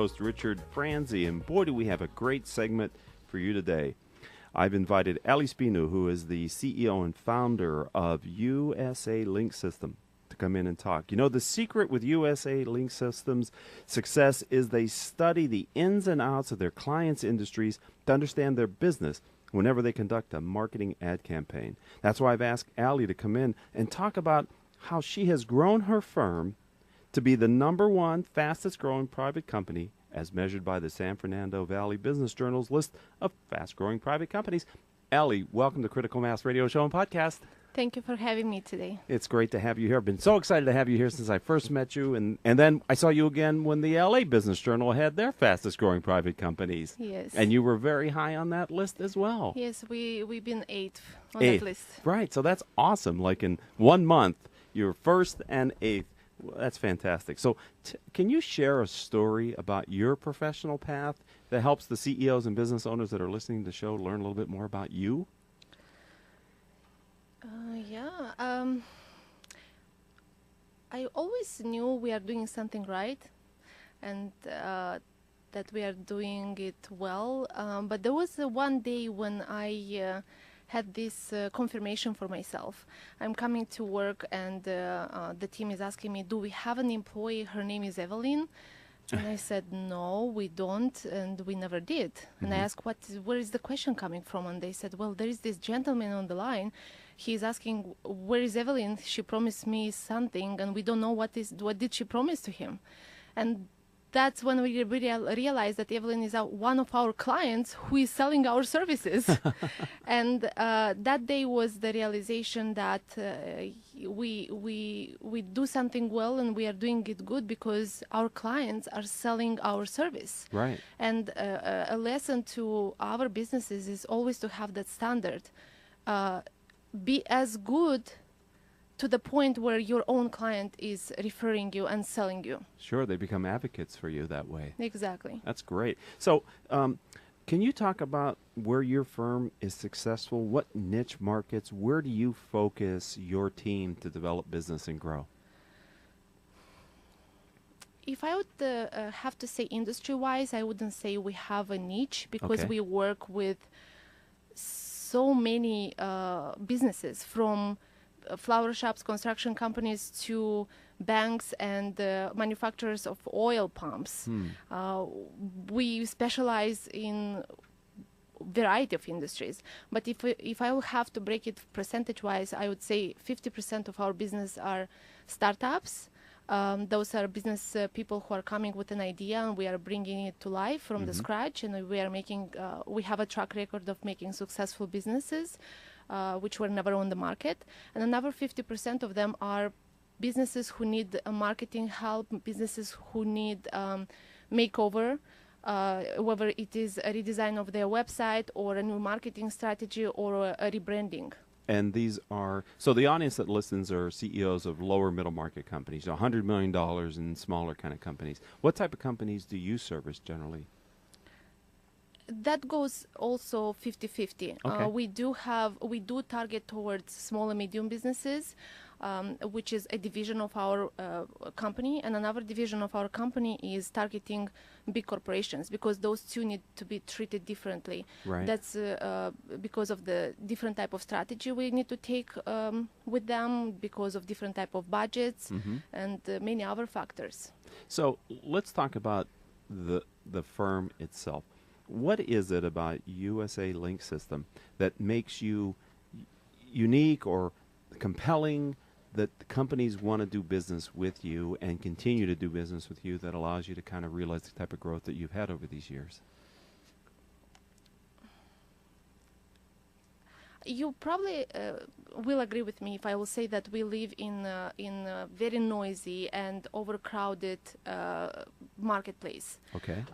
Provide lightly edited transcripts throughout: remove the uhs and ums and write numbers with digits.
host, Richard Franzi, and boy, do we have a great segment for you today. I've invited Ally Spinu, who is the CEO and founder of USA Link System, to come in and talk. You know, the secret with USA Link Systems' success is they study the ins and outs of their clients' industries to understand their business whenever they conduct a marketing ad campaign. That's why I've asked Ally to come in and talk about how she has grown her firm to be the #1 fastest growing private company as measured by the San Fernando Valley Business Journal's list of fast-growing private companies. Ally, welcome to Critical Mass Radio Show and Podcast. Thank you for having me today. It's great to have you here. I've been so excited to have you here since I first met you, and then I saw you again when the LA Business Journal had their fastest-growing private companies. Yes. And you were very high on that list as well. Yes, we've been 8th on that list. Right, so that's awesome. Like in 1 month, you're 1st and 8th. Well, that's fantastic. So can you share a story about your professional path that helps the CEOs and business owners that are listening to the show learn a little bit more about you? I always knew we are doing something right and that we are doing it well. But there was one day when I had this confirmation for myself. I'm coming to work and the team is asking me, do we have an employee? Her name is Evelyn. And I said, no, we don't, and we never did. And I asked, where is the question coming from? And they said, well, there is this gentleman on the line. He's asking, where is Evelyn? She promised me something, and we don't know what did she promise to him. And that's when we realized that Evelyn is one of our clients who is selling our services. And that day was the realization that we do something well and we are doing it good because our clients are selling our service. Right. And a lesson to our businesses is always to have that standard. Be as good to the point where your own client is referring you and selling you. Sure, they become advocates for you that way. Exactly. That's great. So can you talk about where your firm is successful? What niche markets? Where do you focus your team to develop business and grow? If I would have to say industry-wise, I wouldn't say we have a niche because we work with so many businesses, from flower shops, construction companies, to banks and manufacturers of oil pumps. We specialize in variety of industries. But if I will have to break it percentage-wise, I would say 50% of our business are startups. Those are business people who are coming with an idea and we are bringing it to life from the scratch, and we are making. We have a track record of making successful businesses, which were never on the market. And another 50% of them are businesses who need marketing help, businesses who need makeover, whether it is a redesign of their website or a new marketing strategy or a rebranding. And these are, so the audience that listens are CEOs of lower middle market companies, $100 million and smaller kind of companies. What type of companies do you service generally? That goes also 50-50. Okay. We do target towards small and medium businesses, which is a division of our company, and another division of our company is targeting big corporations because those two need to be treated differently. Right. That's because of the different type of strategy we need to take with them, because of different type of budgets and many other factors. So let's talk about the firm itself. What is it about USA Link System that makes you unique or compelling, that the companies want to do business with you and continue to do business with you, that allows you to kind of realize the type of growth that you've had over these years? You probably will agree with me if I will say that we live in a very noisy and overcrowded marketplace. Okay.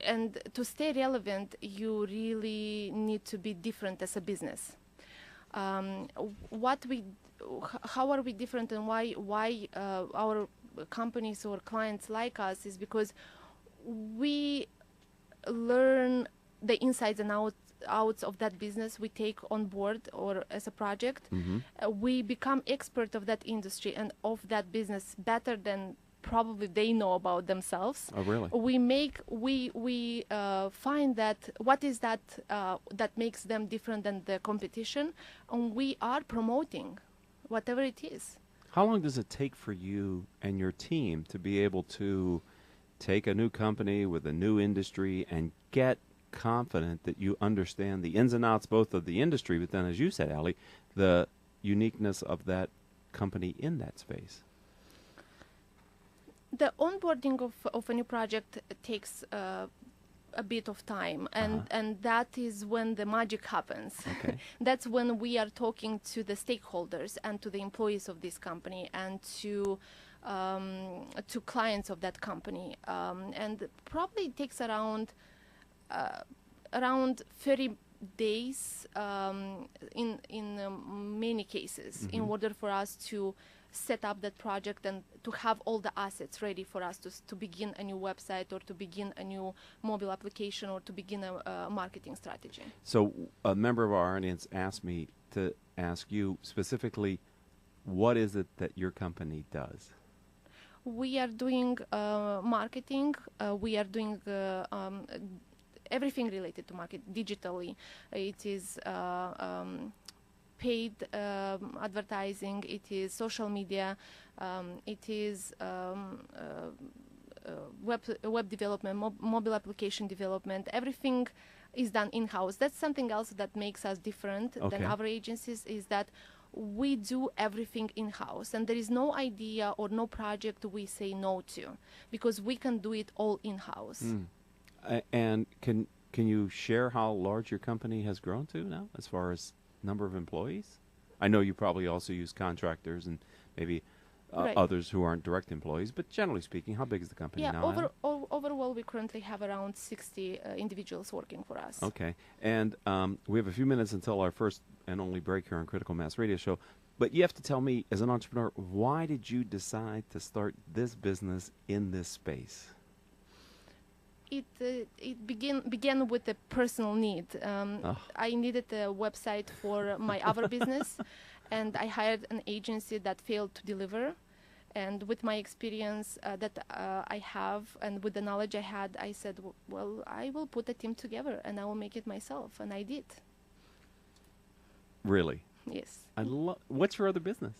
And to stay relevant, you really need to be different as a business. How are we different, and why our companies or clients like us is because we learn the insides and outs of that business we take on board or as a project. We become expert of that industry and of that business better than probably they know about themselves. Oh, really? We find that what is that that makes them different than the competition, and we are promoting whatever it is. How long does it take for you and your team to be able to take a new company with a new industry and get confident that you understand the ins and outs both of the industry, but then, as you said, Ally, the uniqueness of that company in that space? The onboarding of a new project takes a bit of time, and that is when the magic happens. Okay. That's when we are talking to the stakeholders and to the employees of this company and to clients of that company, and probably it takes around 30 days in many cases in order for us to set up that project and to have all the assets ready for us to begin a new website or to begin a new mobile application or to begin a marketing strategy. So a member of our audience asked me to ask you specifically, what is it that your company does? We are doing marketing. We are doing everything related to market digitally. It is paid advertising, it is social media, it is web development, mobile application development. Everything is done in-house. That's something else that makes us different than other agencies, is that we do everything in-house, and there is no idea or no project we say no to, because we can do it all in-house. And can you share how large your company has grown to now as far as number of employees? I know you probably also use contractors and maybe others who aren't direct employees, but generally speaking, how big is the company now? Overall, we currently have around 60 individuals working for us. Okay. And we have a few minutes until our first and only break here on Critical Mass Radio Show. But you have to tell me, as an entrepreneur, why did you decide to start this business in this space? It began with a personal need. I needed a website for my other business, and I hired an agency that failed to deliver. And with my experience that I have and with the knowledge I had, I said, well, I will put a team together and I will make it myself. And I did. Really? Yes. What's your other business?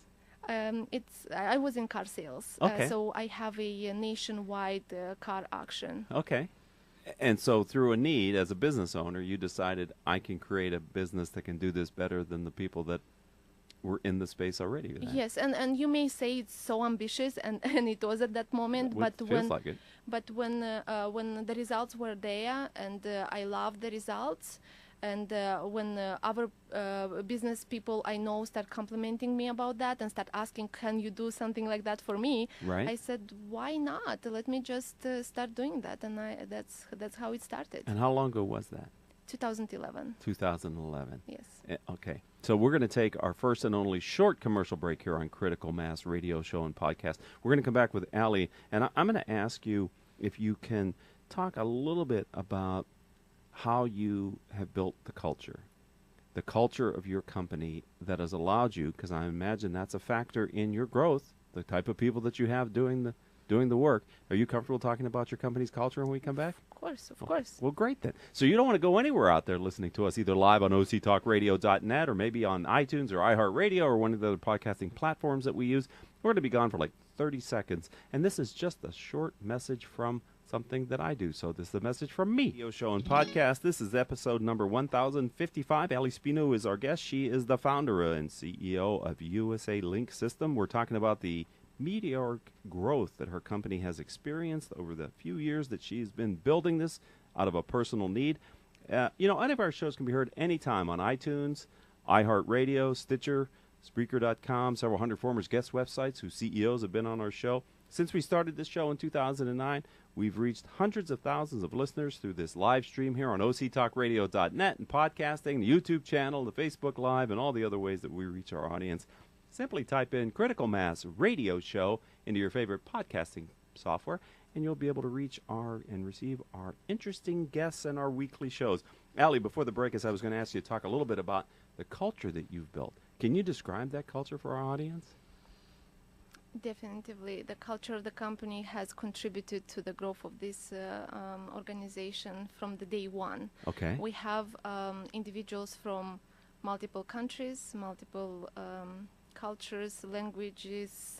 I was in car sales. Okay. So I have a nationwide car auction. Okay. And so through a need as a business owner, you decided I can create a business that can do this better than the people that were in the space already. Yes, and you may say it's so ambitious, and it was at that moment, but feels like it. But when the results were there, and I loved the results, and when other business people I know start complimenting me about that and start asking, can you do something like that for me? Right. I said, why not? Let me just start doing that, and that's how it started. And how long ago was that? 2011. 2011. Yes. Okay. So we're going to take our first and only short commercial break here on Critical Mass Radio Show and Podcast. We're going to come back with Ally, and I'm going to ask you if you can talk a little bit about how you have built the culture of your company that has allowed you, because I imagine that's a factor in your growth, the type of people that you have doing the work. Are you comfortable talking about your company's culture when we come back? Of course. Well, great then. So you don't want to go anywhere out there listening to us, either live on octalkradio.net or maybe on iTunes or iHeartRadio or one of the other podcasting platforms that we use. We're going to be gone for like 30 seconds, and this is just a short message from something that I do. So this is the message from me. Radio Show and Podcast. This is episode number 1055. Ally Spinu is our guest. She is the founder and CEO of USA Link System. We're talking about the meteoric growth that her company has experienced over the few years that she's been building this out of a personal need. Any of our shows can be heard anytime on iTunes, iHeartRadio, Stitcher, Spreaker.com, several hundred former guest websites whose CEOs have been on our show. Since we started this show in 2009, we've reached hundreds of thousands of listeners through this live stream here on octalkradio.net and podcasting, the YouTube channel, the Facebook Live, and all the other ways that we reach our audience. Simply type in Critical Mass Radio Show into your favorite podcasting software, and you'll be able to reach and receive our interesting guests and our weekly shows. Ally, before the break, as I was going to ask you to talk a little bit about the culture that you've built. Can you describe that culture for our audience? Definitely, the culture of the company has contributed to the growth of this organization from the day one. Okay. We have individuals from multiple countries, multiple cultures, languages,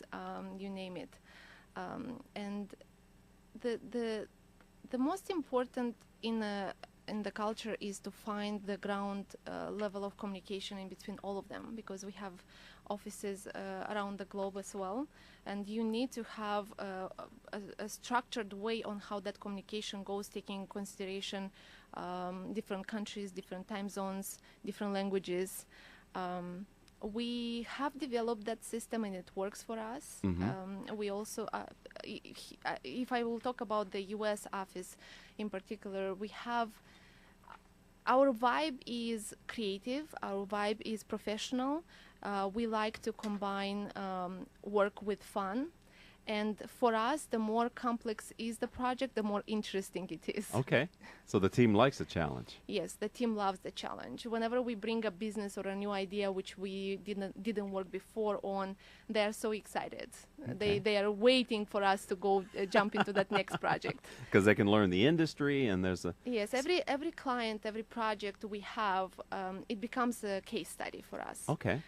you name it. And the most important in the culture is to find the ground level of communication in between all of them, because we have offices around the globe as well, and you need to have a structured way on how that communication goes, taking in consideration different countries, different time zones, different languages. We have developed that system and it works for us. We also, if I will talk about the US office in particular, we have, our vibe is creative, our vibe is professional. We like to combine work with fun. And for us, the more complex is the project, the more interesting it is. Okay. So the team likes a challenge. Yes, the team loves the challenge. Whenever we bring a business or a new idea which we didn't work before on, they are so excited. Okay. They are waiting for us to go jump into that next project. Because they can learn the industry, and there's a... Yes, every client, every project we have, it becomes a case study for us. Okay.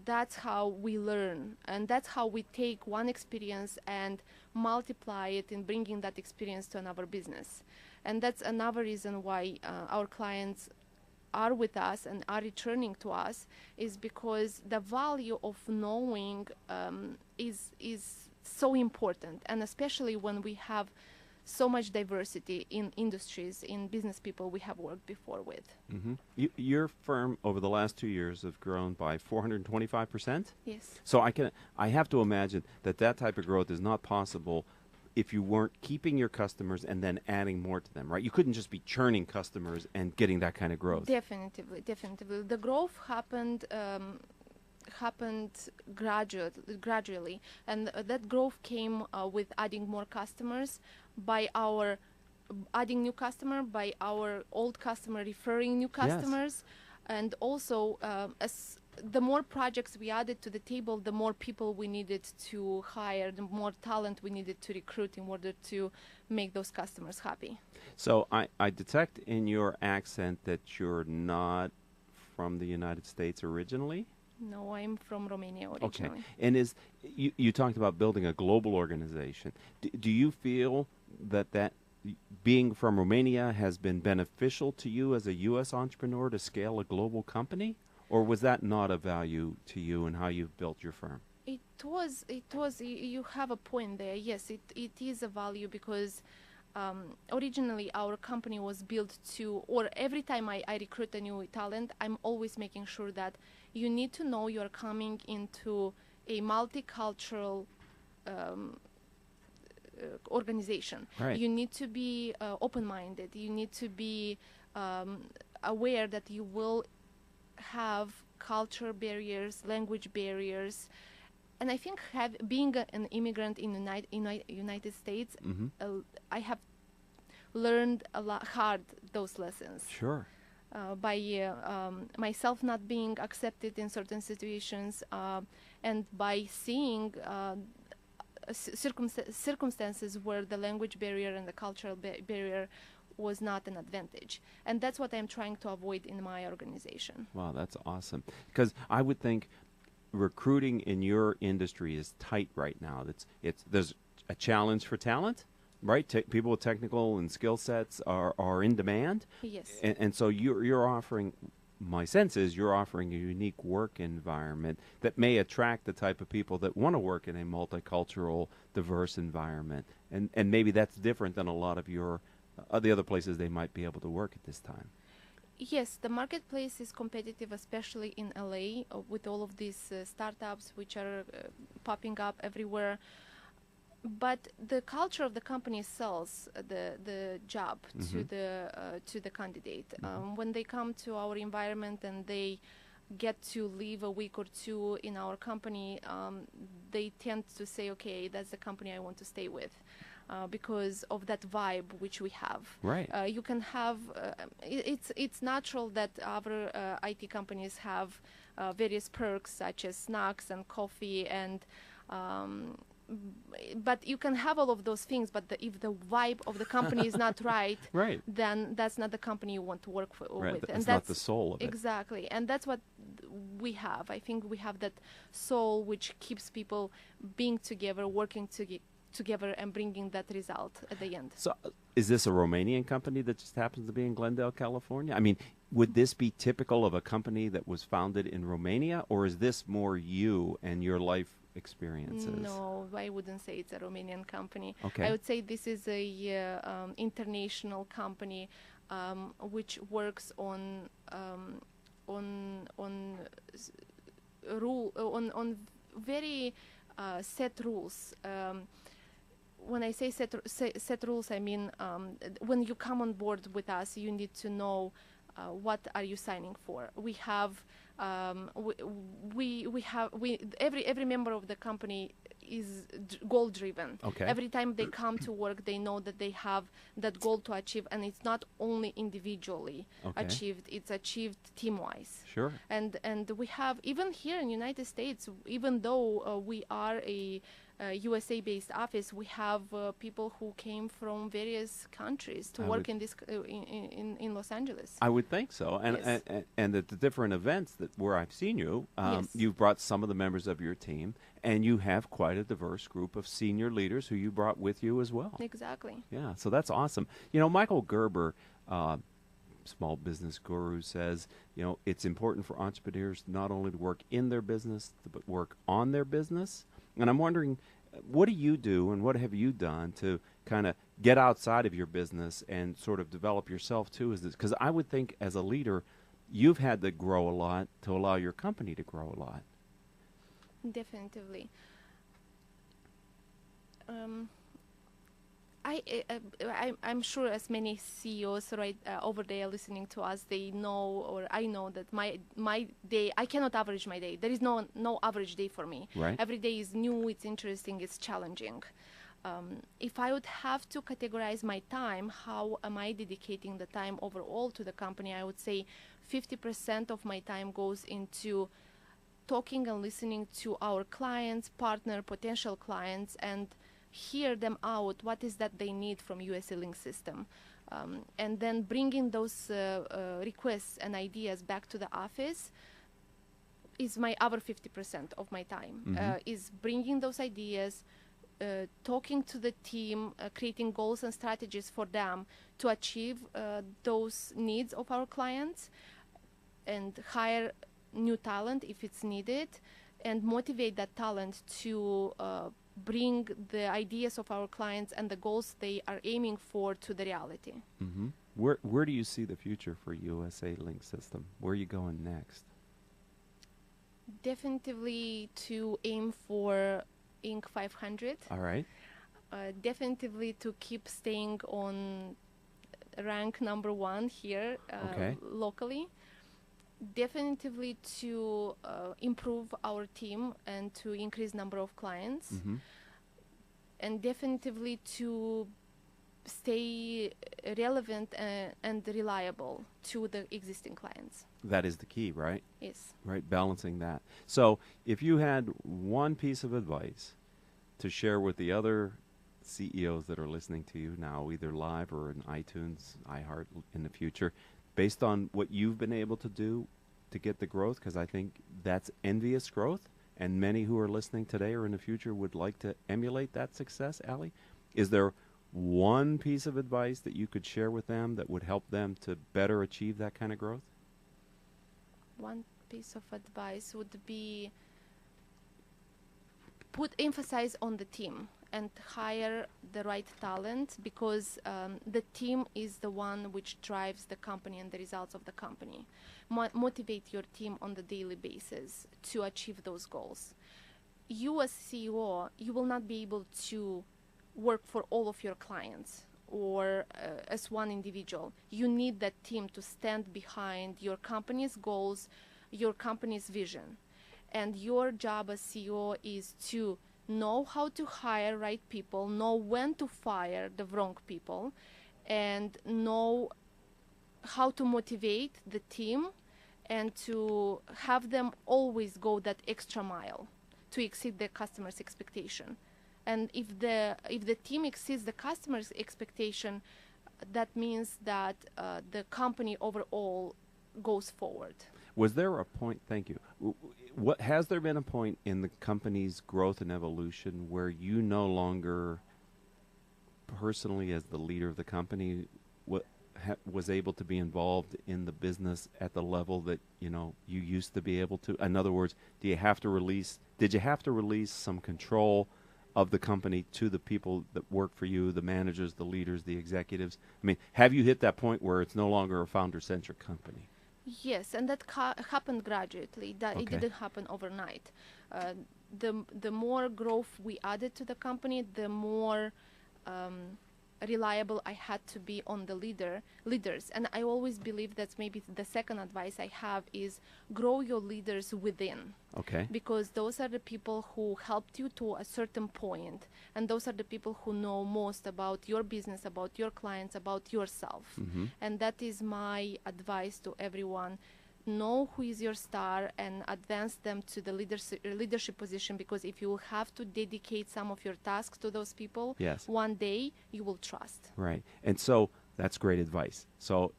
That's how we learn, and that's how we take one experience and multiply it in bringing that experience to another business. And that's another reason why our clients are with us and are returning to us, is because the value of knowing is so important, and especially when we have so much diversity in industries, in business people we have worked before with. Your firm over the last 2 years have grown by 425%? Yes. So I have to imagine that type of growth is not possible if you weren't keeping your customers and then adding more to them, right? You couldn't just be churning customers and getting that kind of growth. Definitely. The growth happened gradually, and that growth came with adding more customers, by our adding new customer, by our old customer referring new customers. And also as the more projects we added to the table, the more people we needed to hire, the more talent we needed to recruit in order to make those customers happy. So I detect in your accent that you're not from the United States originally? No, I'm from Romania originally. Okay. And you talked about building a global organization. Do you feel that being from Romania has been beneficial to you as a U.S. entrepreneur to scale a global company? Or was that not a value to you in how you've built your firm? It was. You have a point there. Yes, it is a value, because originally our company was built to, or every time I recruit a new talent, I'm always making sure that you need to know you're coming into a multicultural organization. Right. You need to be open-minded. You need to be aware that you will have culture barriers, language barriers. And I think being an immigrant in United States, I have learned a lot hard those lessons. Sure. By myself not being accepted in certain situations, and by seeing circumstances where the language barrier and the cultural barrier was not an advantage. And that's what I'm trying to avoid in my organization. Wow, that's awesome. Because I would think recruiting in your industry is tight right now. There's a challenge for talent, right? People with technical and skill sets are in demand. Yes. And so you're offering, my sense is you're offering a unique work environment that may attract the type of people that want to work in a multicultural, diverse environment. And maybe that's different than a lot of the other places they might be able to work at this time. Yes, the marketplace is competitive, especially in LA, with all of these startups which are popping up everywhere. But the culture of the company sells the job to the candidate. When they come to our environment and they get to live a week or two in our company, they tend to say, okay, that's the company I want to stay with. Because of that vibe which we have. Right. You can have, it's natural that other IT companies have various perks such as snacks and coffee, and But you can have all of those things, but if the vibe of the company is not right, right, then that's not the company you want to work with. And that's not the soul of it. Exactly. And that's what we have. I think we have that soul which keeps people being together, working together, and bringing that result at the end. So is this a Romanian company that just happens to be in Glendale, California? I mean, would this be typical of a company that was founded in Romania, or is this more you and your life experiences? No, I wouldn't say it's a Romanian company. Okay. I would say this is a international company which works on very set rules. When I say set rules, I mean when you come on board with us, you need to know what are you signing for. We have every member of the company is goal driven. Okay. Every time they come to work, they know that they have that goal to achieve, and it's not only individually achieved; it's achieved team wise. Sure. And we have, even here in the United States, even though we are a USA-based office, we have people who came from various countries to work in this in Los Angeles. I would think so, and Yes. and at the different events where I've seen you, Yes. you've brought some of the members of your team, and you have quite a diverse group of senior leaders who you brought with you as well. Exactly. Yeah, so that's awesome. You know, Michael Gerber, small business guru, says, you know, it's important for entrepreneurs not only to work in their business, but work on their business. And I'm wondering, what do you do and what have you done to kind of get outside of your business and sort of develop yourself too? Is this because I would think as a leader, you've had to grow a lot to allow your company to grow a lot. Definitely. I'm sure as many CEOs over there listening to us, they know, or I know that my day, I cannot average my day. There is no average day for me. Right. Every day is new, it's interesting, it's challenging. If I would have to categorize my time, how am I dedicating the time overall to the company? I would say 50% of my time goes into talking and listening to our clients, potential clients, and hear them out. What is that they need from USA Link system? And then bringing those requests and ideas back to the office is my other 50% of my time, is bringing those ideas, talking to the team, creating goals and strategies for them to achieve those needs of our clients, and hire new talent if it's needed, and motivate that talent to bring the ideas of our clients and the goals they are aiming for to the reality. Mm-hmm. Where do you see the future for USA Link system? Where are you going next? Definitely to aim for Inc. 500. All right. Definitely to keep staying on rank number 1 here locally. Definitely to improve our team and to increase number of clients, and definitely to stay relevant and reliable to the existing clients. That is the key, right? Yes. Right, balancing that. So if you had one piece of advice to share with the other CEOs that are listening to you now, either live or in iTunes, iHeart in the future, based on what you've been able to do to get the growth, because I think that's envious growth, and many who are listening today or in the future would like to emulate that success, Ally, is there one piece of advice that you could share with them that would help them to better achieve that kind of growth? One piece of advice would be emphasize on the team and hire the right talent, because the team is the one which drives the company and the results of the company. Motivate your team on the daily basis to achieve those goals. You as CEO, you will not be able to work for all of your clients or as one individual. You need that team to stand behind your company's goals, your company's vision. And your job as CEO is to know how to hire right people, know when to fire the wrong people, and know how to motivate the team and to have them always go that extra mile to exceed the customer's expectation. And if the team exceeds the customer's expectation, that means that the company overall goes forward. Was there a point, thank you, what has there been a point in the company's growth and evolution where you no longer personally as the leader of the company was able to be involved in the business at the level that you used to be able to? In other words, did you have to release some control of the company to the people that work for you, the managers, the leaders, the executives? I mean, have you hit that point where it's no longer a founder-centric company? Yes, and that happened gradually. That It didn't happen overnight. The more growth we added to the company, the more reliable I had to be on the leaders. And I always believe that's maybe the second advice I have is grow your leaders within. Okay. Because those are the people who helped you to a certain point, and those are the people who know most about your business, about your clients, about yourself. Mm-hmm. And that is my advice to everyone. Know who is your star and advance them to the leadership position, because if you have to dedicate some of your tasks to those people, yes, one day you will trust. Right. And so that's great advice. So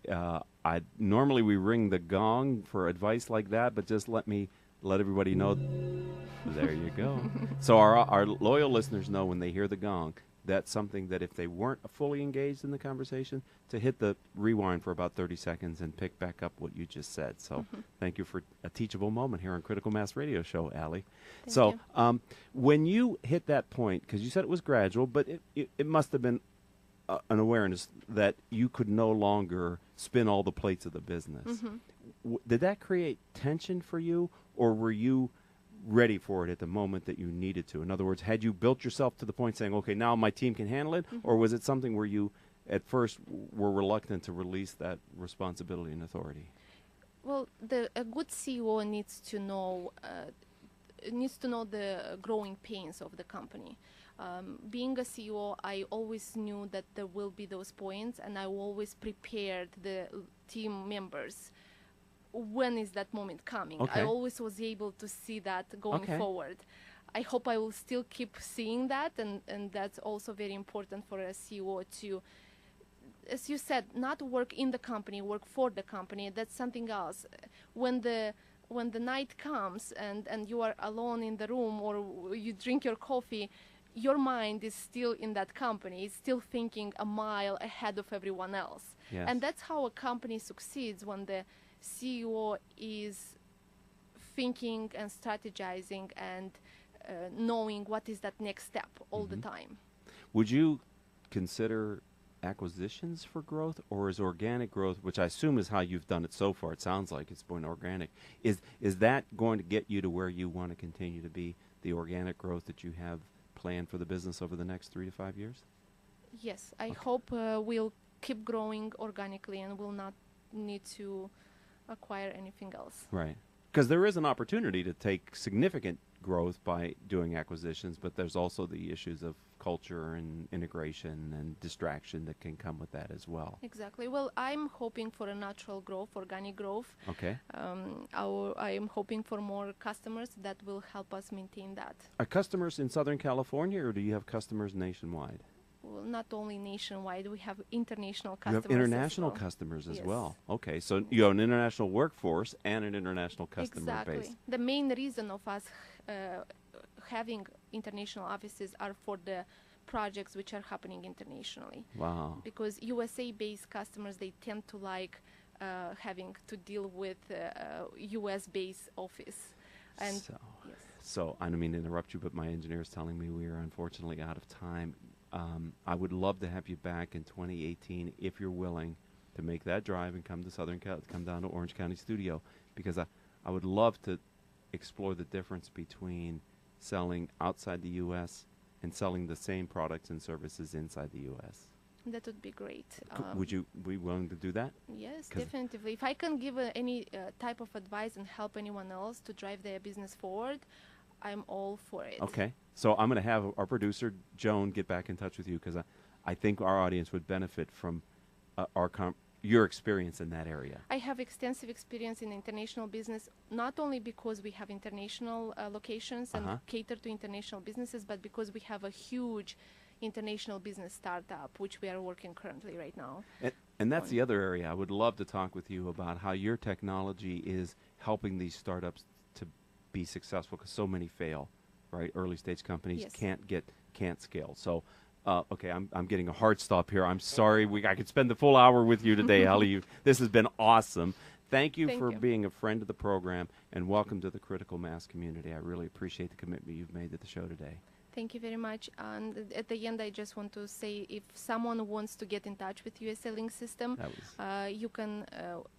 normally we ring the gong for advice like that, but just let everybody know. There you go. So our loyal listeners know when they hear the gong, that's something that if they weren't fully engaged in the conversation, to hit the rewind for about 30 seconds and pick back up what you just said. So thank you for a teachable moment here on Critical Mass Radio Show, Ally. Thank you. When you hit that point, because you said it was gradual, but it must have been an awareness that you could no longer spin all the plates of the business. Did that create tension for you, or were you ready for it at the moment that you needed to? In other words, had you built yourself to the point saying, okay, now my team can handle it, or was it something where you at first were reluctant to release that responsibility and authority? Well, a good CEO needs to know the growing pains of the company. Being a CEO, I always knew that there will be those points, and I always prepared the team members. When is that moment coming? Okay. I always was able to see that going forward. I hope I will still keep seeing that, and that's also very important for a CEO to, as you said, not work in the company, work for the company. That's something else. When the night comes and you are alone in the room, or you drink your coffee, your mind is still in that company. It's still thinking a mile ahead of everyone else. Yes. And that's how a company succeeds, when the CEO is thinking and strategizing and knowing what is that next step all the time. Would you consider acquisitions for growth, or is organic growth, which I assume is how you've done it so far, it sounds like it's been organic, is that going to get you to where you want to continue to be, the organic growth that you have planned for the business over the next 3 to 5 years? Yes, I hope we'll keep growing organically and will not need to acquire anything else. Right. Because there is an opportunity to take significant growth by doing acquisitions, but there's also the issues of culture and integration and distraction that can come with that as well. Exactly. Well, I'm hoping for a natural growth, organic growth. Okay. I am hoping for more customers that will help us maintain that. Are customers in Southern California, or do you have customers nationwide? Well, not only nationwide, we have international customers. You have international customers as well. Okay, so you have an international workforce and an international customer base. The main reason of us having international offices are for the projects which are happening internationally. Wow. Because USA-based customers, they tend to like having to deal with US-based office. And so I don't mean to interrupt you, but my engineer is telling me we are unfortunately out of time. I would love to have you back in 2018 if you're willing to make that drive and come to come down to Orange County Studio, because I would love to explore the difference between selling outside the U.S. and selling the same products and services inside the U.S. That would be great. Would you be willing to do that? Yes, definitely. If I can give any type of advice and help anyone else to drive their business forward, I'm all for it. Okay. So I'm going to have our producer, Joan, get back in touch with you, because I think our audience would benefit from your experience in that area? I have extensive experience in international business, not only because we have international locations and cater to international businesses, but because we have a huge international business startup, which we are working currently right now. And that's the other area. I would love to talk with you about how your technology is helping these startups to be successful, because so many fail, right? Early stage companies can't scale. So, okay, I'm getting a hard stop here. I'm sorry. I could spend the full hour with you today, Ally. This has been awesome. Thank you for being a friend of the program, and welcome to the Critical Mass community. I really appreciate the commitment you've made to the show today. Thank you very much. And at the end, I just want to say, if someone wants to get in touch with USA Link System, you can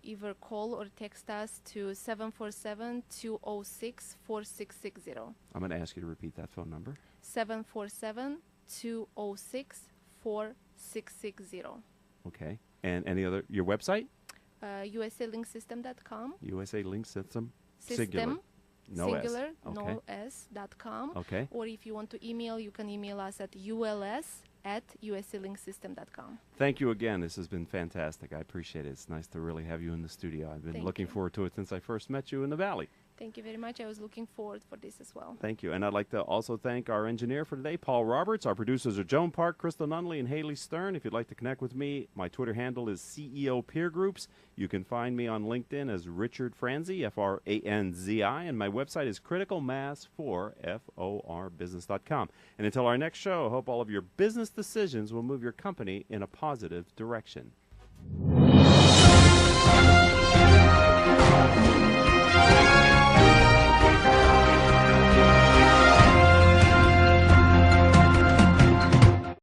either call or text us to 747-206-4660. I'm going to ask you to repeat that phone number. 747-206-4660. Okay. And any other, your website? USALinkSystem.com. USA Link System. System. Singular, okay. no S.com. Okay. Or if you want to email, you can email us at uls@usalinkssystem.com. Thank you again. This has been fantastic. I appreciate it. It's nice to really have you in the studio. I've been looking forward to it since I first met you in the Valley. Thank you very much. I was looking forward for this as well. Thank you. And I'd like to also thank our engineer for today, Paul Roberts. Our producers are Joan Park, Crystal Nunley, and Haley Stern. If you'd like to connect with me, my Twitter handle is CEO Peer Groups. You can find me on LinkedIn as Richard Franzi, Franzi, and my website is criticalmass4forbusiness.com. And until our next show, I hope all of your business decisions will move your company in a positive direction.